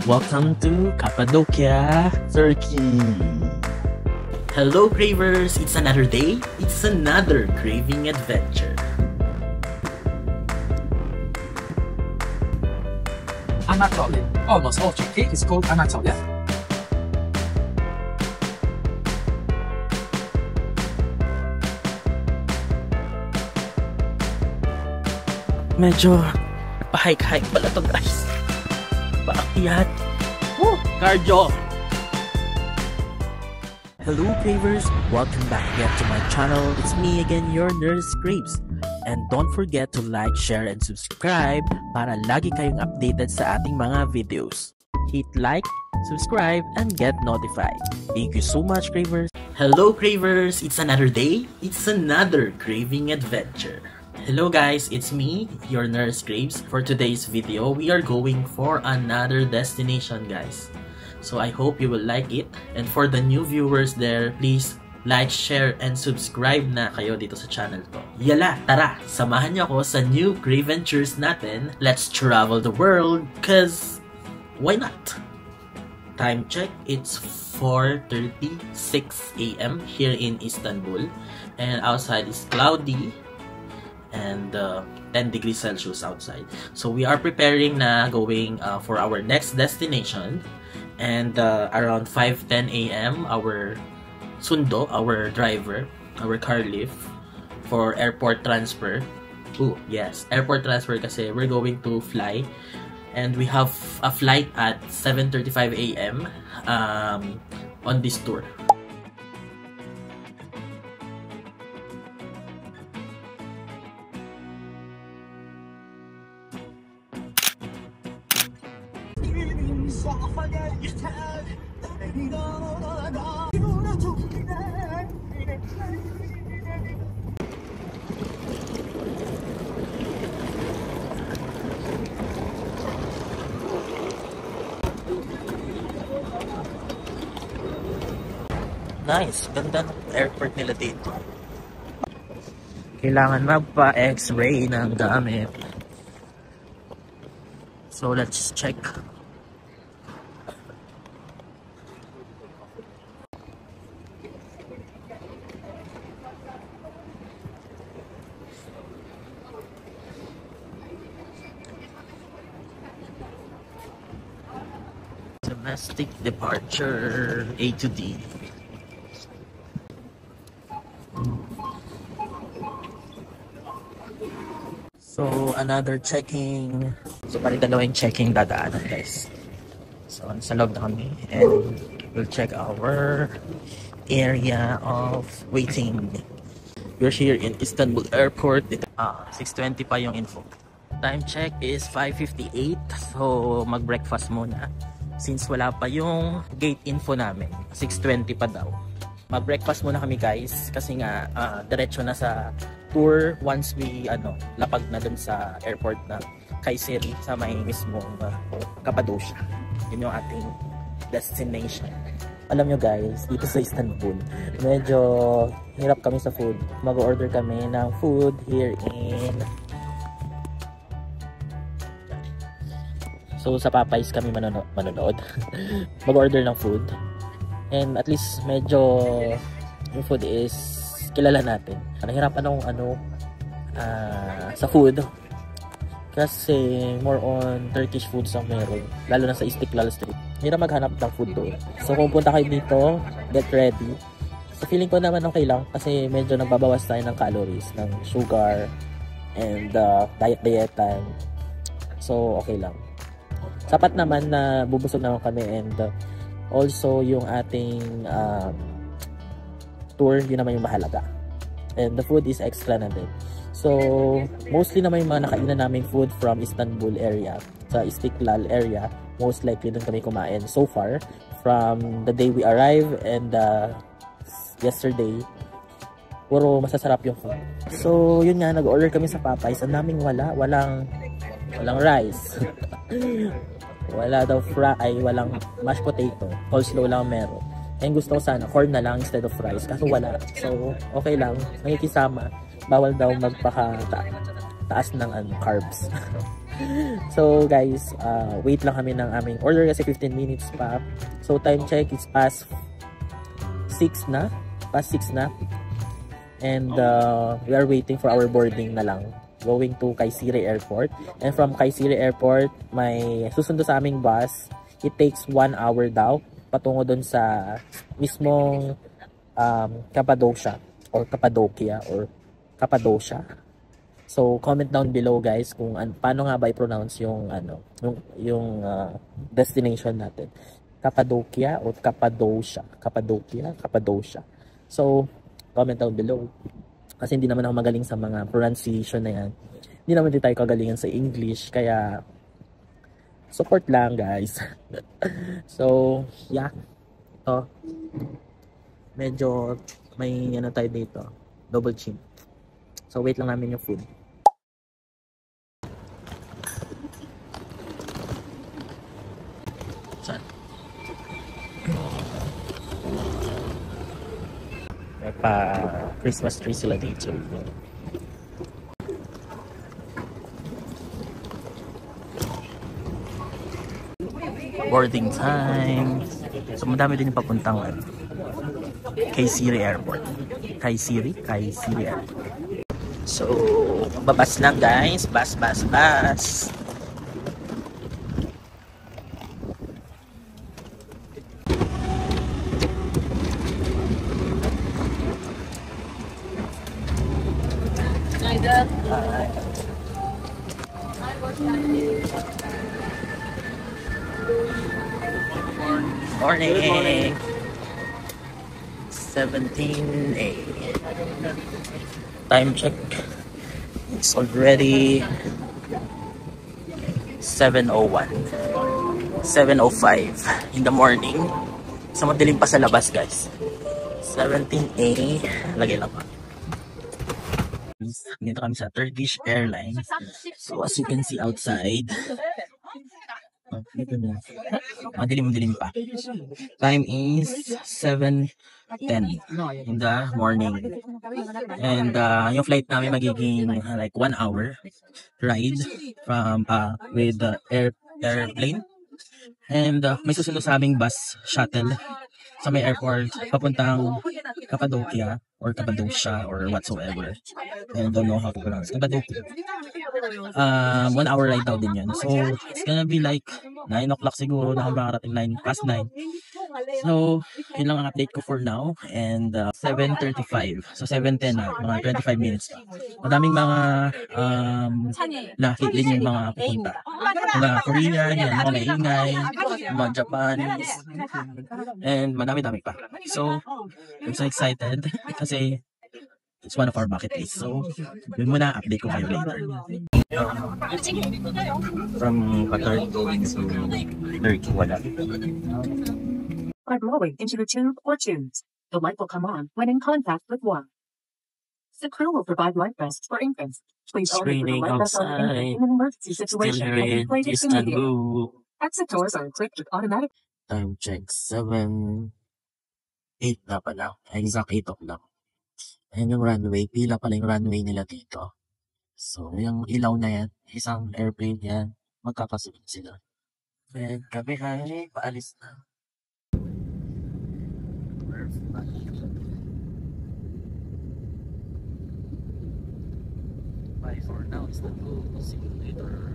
Welcome to Cappadocia, Turkey. Hello cravers, it's another day, it's another craving adventure. Anatolia. Almost all Turkey is called Anatolia. Medyo pa-hike-hike pala to guys. Paakyat. Woo! Cardio! Hello cravers, welcome back again to my channel. It's me again, your Nurse Grapes. And don't forget to like, share, and subscribe para lagi kayong updated sa ating mga videos. Hit like, subscribe, and get notified. Thank you so much cravers. Hello cravers, it's another day, it's another craving adventure. Hello guys, it's me, your Nurse Grapes. For today's video, we are going for another destination guys. So I hope you will like it. And for the new viewers there, please like, share, and subscribe na kayo dito sa channel ko. Yala, tara! Samahan niyo ako sa new Crave Ventures natin. Let's travel the world, cause why not? Time check, it's 4:36 AM here in Istanbul. And outside is cloudy. And 10 degrees Celsius outside. So we are preparing na going for our next destination. And around 5:10 AM, our sundo, our driver, our car lift for airport transfer. Oh yes, airport transfer kasi we're going to fly. And we have a flight at 7:35 AM on this tour. Nice, ganda ng airport nila dito. Kailangan magpa-X-ray ng gamit. So let's check. Domestic departure A to D. So another checking. So bali dalawang checking dadaanan guys. So sa loob na kami and we'll check our area of waiting. We're here in Istanbul Airport. 6:20 pa yung info. Time check is 5:58. So mag-breakfast muna. Since wala pa yung gate info namin. 6:20 pa daw. Mag-breakfast muna kami guys kasi nga diretso na sa tour once we lapag na dun sa airport na Kayseri sa may mismong Cappadocia. Yun yung ating destination. Alam nyo guys, dito sa Istanbul medyo hirap kami sa food. Mag-order kami ng food here in so sa Popeyes kami manonood. Mag-order ng food and at least medyo yung food is kilala natin. Nahirapan akong sa food kasi more on Turkish foods ang meron, lalo na sa Istiklal Street. Hirap maghanap ng food doon. So kung punta kayo dito, get ready. So feeling ko naman okay lang kasi medyo nagbabawas tayo ng calories, ng sugar and diet-dietan. So okay lang. Sapat naman na bubusog naman kami and also yung ating tour, yun naman yung mahalaga. And the food is extra na din. So, mostly naman yung mga nakainan namin food from Istanbul area, sa Istiklal area. Most likely dun kami kumain so far from the day we arrived and yesterday. Puro masasarap yung food. So, yun nga, nag-order kami sa Popeyes. Ang daming walang rice. Wala daw walang mashed potato. Coleslaw lang meron. And gusto ko sana corn na lang instead of rice kaso wala. So okay lang, nakikisama. Bawal daw magpaka taas ng carbs. So guys, wait lang kami ng aming order kasi 15 minutes pa. So time check, it's past 6 na. Past 6 na. And we are waiting for our boarding na lang. Going to Kayseri Airport. And from Kayseri Airport, may susundo sa aming bus. It takes 1 hour daw. Patungo dun sa mismong Cappadocia or Cappadocia or Cappadocia. So comment down below guys kung paano nga ba i-pronounce yung destination natin. Cappadocia or Cappadocia. Cappadocia. So comment down below. Kasi hindi naman ako magaling sa mga pronunciation na yan. Hindi naman din tayo kagalingan sa English. Kaya support lang guys. So yeah. Ito. Medyo may ano tayo dito. Double chin. So wait lang namin yung food. Saan? May pa Christmas tree sila dito. Boarding time. So madami din yung papuntang Kayseri Airport. Kayseri Airport. So babas lang guys. Bus. Morning. 17:08. Time check. It's already 7:01. 7:05 in the morning. So madilim pa sa labas guys. 17:08. Lagay lang pa. Dito kami sa Turkish Airlines. So as you can see outside, madilim pa. Time is 7:10 in the morning. And yung flight namin magiging like 1 hour ride from with the airplane. And may susunod sa aming bus shuttle sa may airport papuntang Cappadocia or Cappadocia or whatsoever. I don't know how to pronounce Cappadocia. 1 hour ride daw din yan. So it's gonna be like 9 o'clock siguro na makarating 9 past 9. So yun lang ang update ko for now. And 7:35. So 7:10 na, mga 25 minutes pa. Madaming mga nakit din yung mga pupunta. Mga Korean, yung mga maingay, mga Japanese, and madami-dami pa. So I'm so excited kasi it's one of our bucket list. So yun muna, update ko kayo later. From Qatar going to Turkey, wala. Are blowing into the tube or tubes. The light will come on when in contact with water. The crew will provide life vests for infants. Please only put the life vest on an infant in an emergency situation and be placed immediately. Exit doors are equipped with automatic. Time check 7:08 na pala. Exact 8 o'clock. Ayan yung runway. Pila pala yung runway nila dito. So, yung ilaw na yan, isang airplane yan, magkakasunod sila. And kami ay paalis na. Bye for now. It's not good. See you later.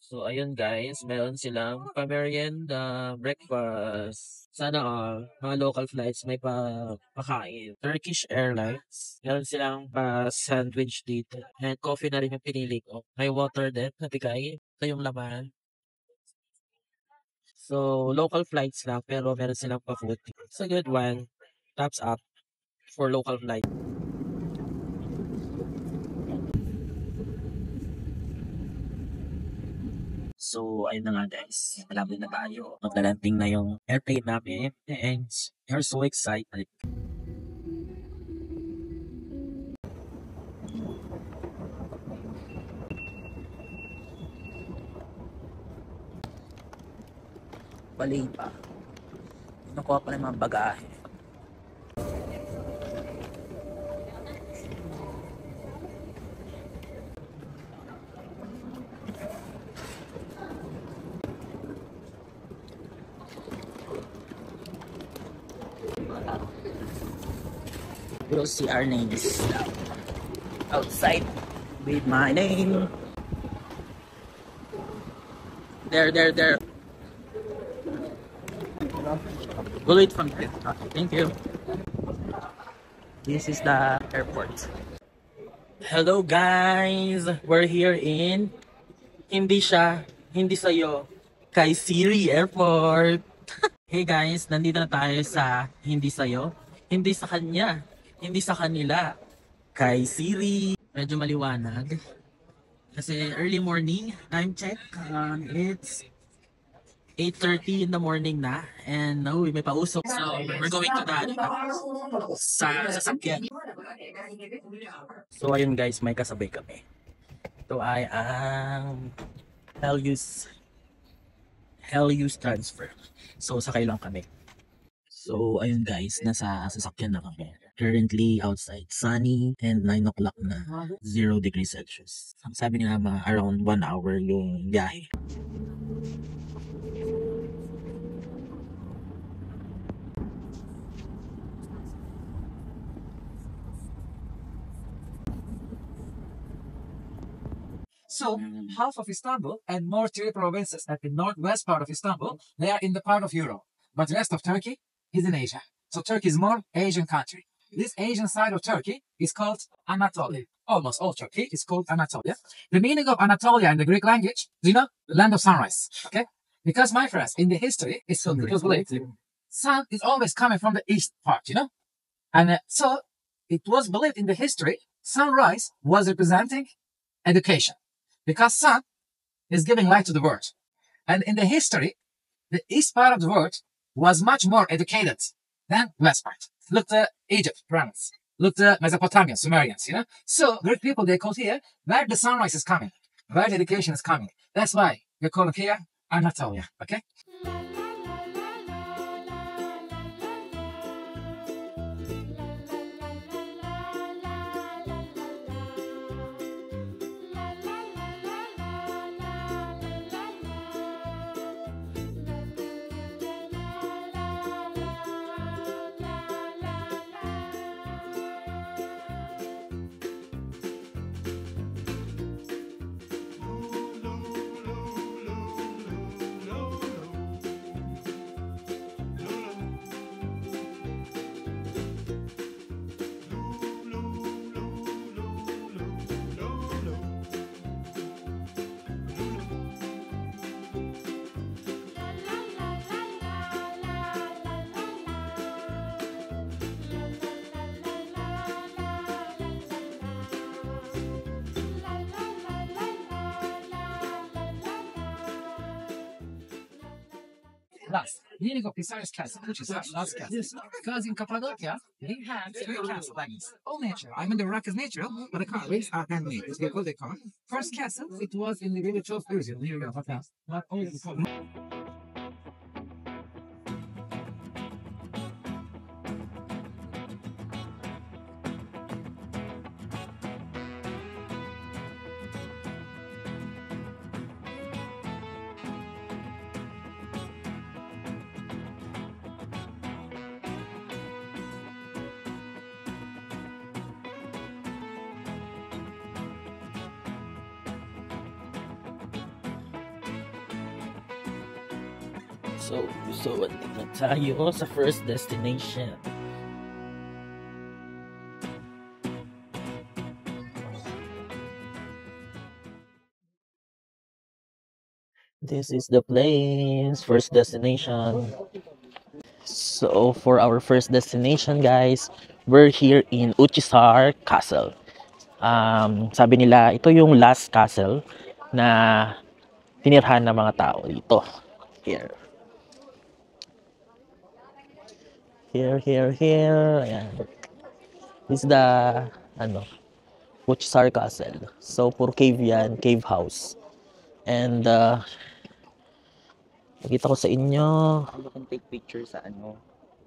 So, ayun guys, meron silang pamerienda, breakfast. Sana mga local flights may pakain. Turkish Airlines, meron silang sandwich dito. And coffee na rin yung pinili ko. May water din, nabigay. Ito yung laman. So, local flights lang, pero meron silang pa-food. It's a good one. Thumbs up for local flight. So, ayun na nga guys. Malapit na tayo. Maglalanding na yung airplane namin. And we're so excited. Bali pa. Nakuha pa ng mga bagahe. We'll see our names outside with my name. There. We'll wait from here. Thank you. This is the airport. Hello guys! We're here in Hindi Sa'yo, Kay Siri Airport. Hey guys, nandito na tayo sa Hindi Sa'yo, hindi sa kanya, hindi sa kanila, Kay Siri. Medyo maliwanag kasi early morning time check. It's 8:30 in the morning na, and may pausok. So we're going to the sa sasakyan. So ayun guys, may kasabay kami. Ito ay ang Helios transfer. So sakay lang kami. So ayun guys, nasa sasakyan na kami. Currently outside, sunny and 9 o'clock na, 0 degrees Celsius. Sabi nila mga around 1 hour yung biyahe. So, half of Istanbul and more three provinces at the northwest part of Istanbul, they are in the part of Europe. But the rest of Turkey is in Asia. So Turkey is more Asian country. This Asian side of Turkey is called Anatolia. Almost all Turkey is called Anatolia. The meaning of Anatolia in the Greek language, do you know? The land of sunrise. Okay? Because my friends, in the history, it was believed sun is always coming from the east part, you know? And so it was believed in the history, sunrise was representing education. Because sun is giving light to the world. And in the history, the east part of the world was much more educated than west part. Look to Egypt, pyramids. Look to Mesopotamia, Sumerians, you know. So Greek people, they call here where the sunrise is coming, where the education is coming. That's why we call here Anatolia, okay? Last, meaning of Pisidi's castle, which is last castle. Because in Cappadocia, they have three castles like this. All nature. I mean, the rock is natural, but the carvings are handmade. It's called the car. First castle, it was in the village of Uzil, near Yalta. Not only the So andito na tayo sa first destination. This is the place, first destination. So for our first destination guys, we're here in Uçhisar Castle. Sabi nila ito yung last castle na tinirhan ng mga tao dito. Here. Here. Ayan. This is the, Uchisar Castle. So, puro cave yan. Cave house. And, nakita ko sa inyo. You can take pictures sa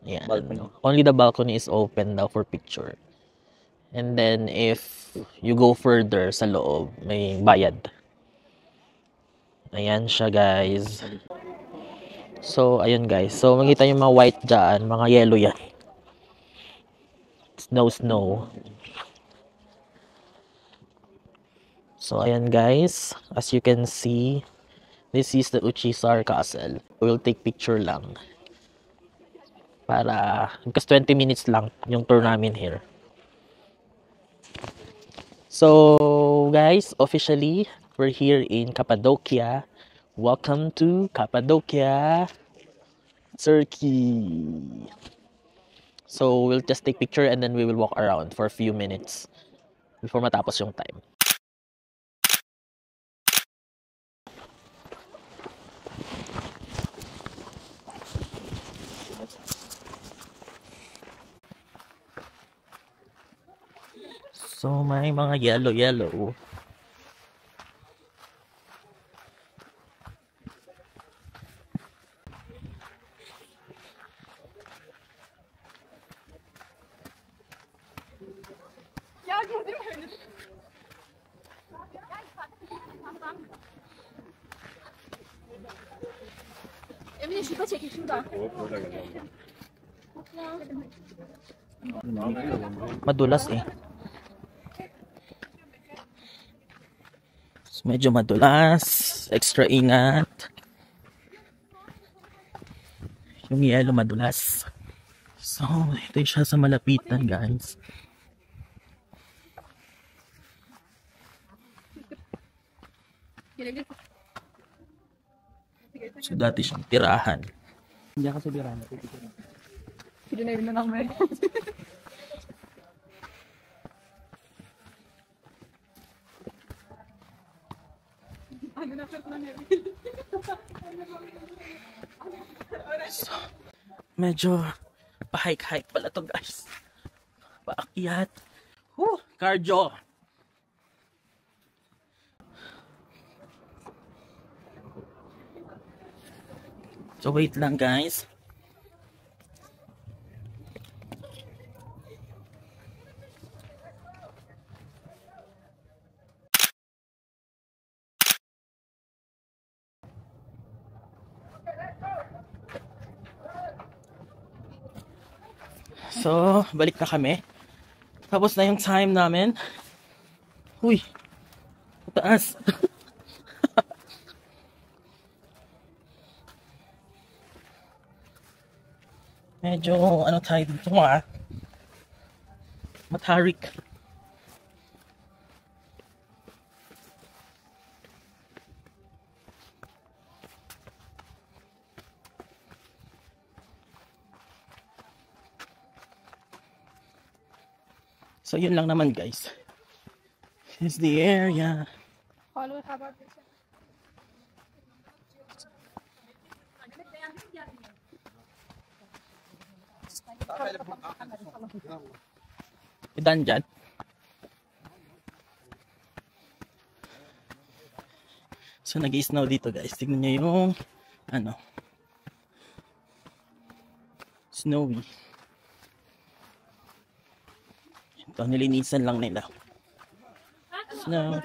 Yan. balcony. Only the balcony is open daw for picture. And then, if you go further sa loob, may bayad. Ayan siya, guys. So, ayun guys. So, makita yung mga white dyan. Mga yellow yan. Snow. So, ayan guys. As you can see, this is the Uchisar Castle. We'll take picture lang. Because 20 minutes lang yung tour namin here. So, guys, officially, we're here in Cappadocia. Welcome to Cappadocia, Turkey. So, we'll just take picture and then we will walk around for a few minutes before matapos yung time. So, may mga yellow. Emine şurada çekin şurada. Madulas eh. So, medyo madulas. Extra ingat. Yung yellow madulas. So, ito siya sa malapitan, guys. So, dati siyang tirahan. Hindi ako sa birana. Pinailan na namin. So, medyo pa-hike pala to, guys. Paakyat. Cardio. So, wait lang, guys. So, balik na kami. Tapos na yung time namin. Uy, taas. Medyo, tayo dito matarik. So, yun lang naman, guys. Here's the area. Idan dyan. So, nag-i-snow dito, guys. Tignan nyo yung, snowy. Ito, nilinisan lang nila. Snow.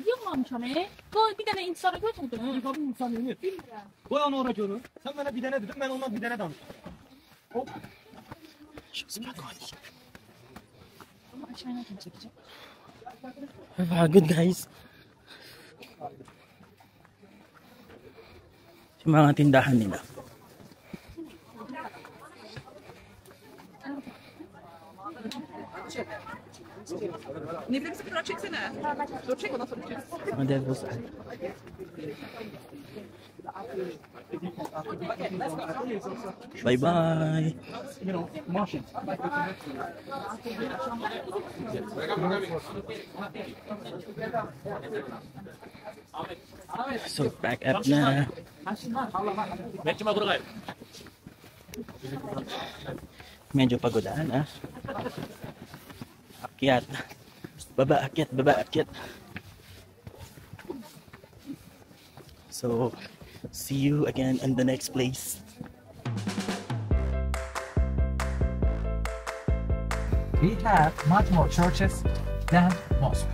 Yok 전에 그 bir tane insana götürdüm. Koy onu oraya onu. Sen bana bir tane dedin, ben ondan bir tane danıştım. Hop. Good, guys. Yung mga tindahan nila. Ne bileyim sıfır çeksene. Dur çek ondan sonra çek. Mga devil's eye. Bye-bye. So, back up na. Medyo pagodaan, ah. Akyat. Baba, akyat, baba, akyat. So, see you again in the next place. We have much more churches than mosques.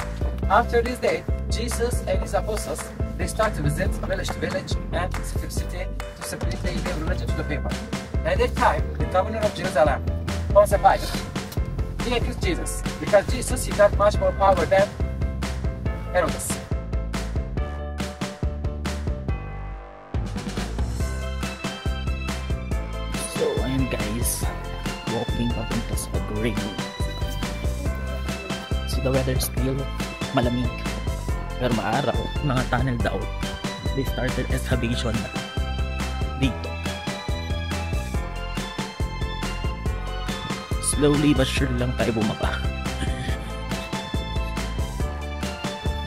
After this day, Jesus and his apostles, they start to visit village to village and city to city to spread their religion to the people. At that time, the governor of Jerusalem, Pontius Pilate, he accused Jesus because Jesus he got much more power than Herodes. So, ayun guys, walking papunta sa grave. So, the weather still malamig. Pero maaraw, mga tunnel daw. They started excavation na dito. Slowly but sure lang tayo bumaba.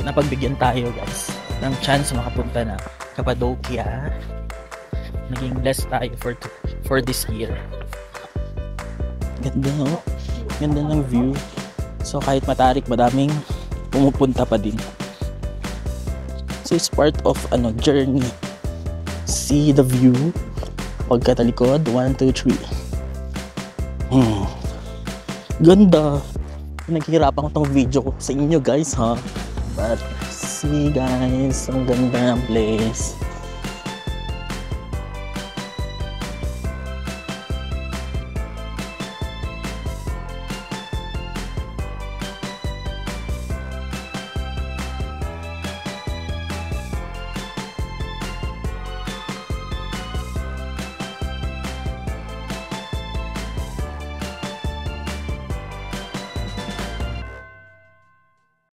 Napagbigyan tayo guys ng chance makapunta na Cappadocia. Naging blessed tayo for this year. Ganda, no? Ganda ng view. So kahit matarik, madaming pumupunta pa din. So it's part of journey. See the view. Pagkatalikod, 1, 2, 3. Ganda. Naghihirapan ko tong video sa inyo guys, ha? But see guys, ang ganda ng place.